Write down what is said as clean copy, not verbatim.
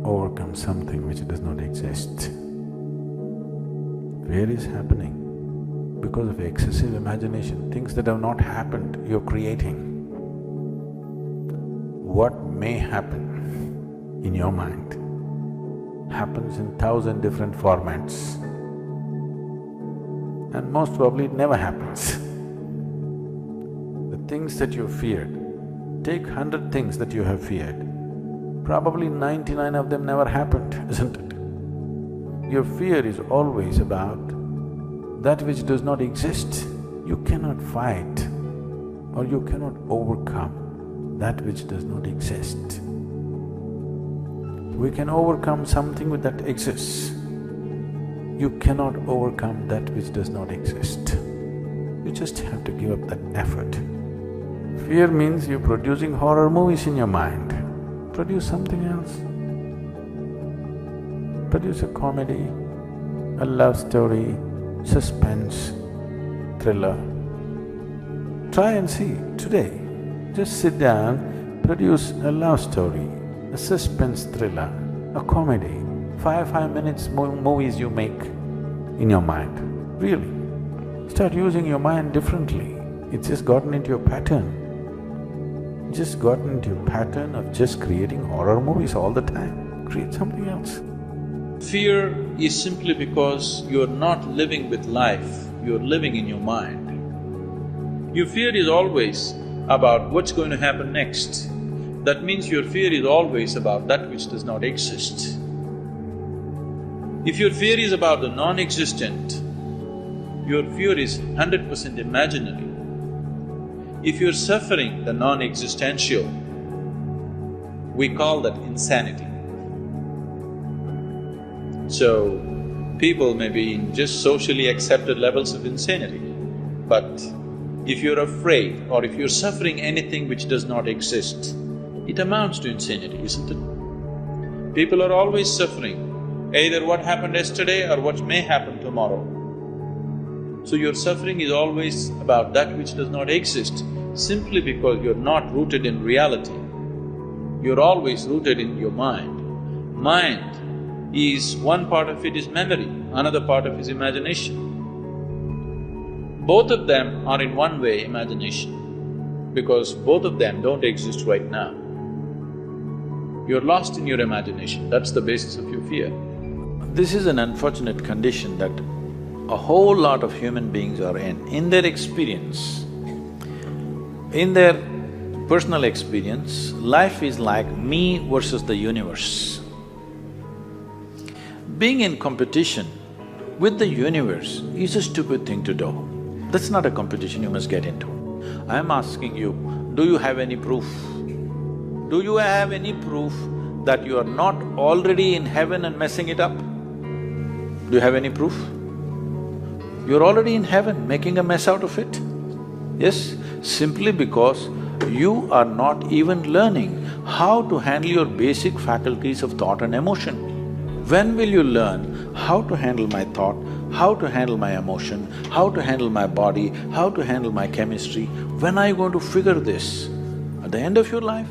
overcome something which does not exist. Fear is happening because of excessive imagination, things that have not happened, you're creating. What may happen in your mind happens in 1,000 different formats, and most probably it never happens. The things that you feared, take 100 things that you have feared, probably 99 of them never happened, isn't it? Your fear is always about that which does not exist. You cannot fight or you cannot overcome that which does not exist. We can overcome something that exists. You cannot overcome that which does not exist. You just have to give up that effort. Fear means you're producing horror movies in your mind. Produce something else. Produce a comedy, a love story, suspense, thriller. Try and see today. Just sit down, produce a love story, a suspense thriller, a comedy. 5 minutes movies you make in your mind, really. Start using your mind differently. It's just gotten into your pattern. Just gotten into your pattern of just creating horror movies all the time. Create something else. Fear is simply because you're not living with life, you're living in your mind. Your fear is always about what's going to happen next. That means your fear is always about that which does not exist. If your fear is about the non-existent, your fear is 100% imaginary. If you're suffering the non-existential, we call that insanity. So, people may be in just socially accepted levels of insanity, but if you're afraid or if you're suffering anything which does not exist, it amounts to insanity, isn't it? People are always suffering, either what happened yesterday or what may happen tomorrow. So your suffering is always about that which does not exist, simply because you're not rooted in reality. You're always rooted in your mind. Mind is… one part of it is memory, another part of it is imagination. Both of them are in one way imagination, because both of them don't exist right now. You're lost in your imagination, that's the basis of your fear. This is an unfortunate condition that a whole lot of human beings are in. In their experience, in their personal experience, life is like me versus the universe. Being in competition with the universe is a stupid thing to do. That's not a competition you must get into. I'm asking you, do you have any proof? Do you have any proof that you are not already in heaven and messing it up? Do you have any proof? You're already in heaven, making a mess out of it. Yes, simply because you are not even learning how to handle your basic faculties of thought and emotion. When will you learn how to handle my thought, how to handle my emotion, how to handle my body, how to handle my chemistry? When are you going to figure this? At the end of your life?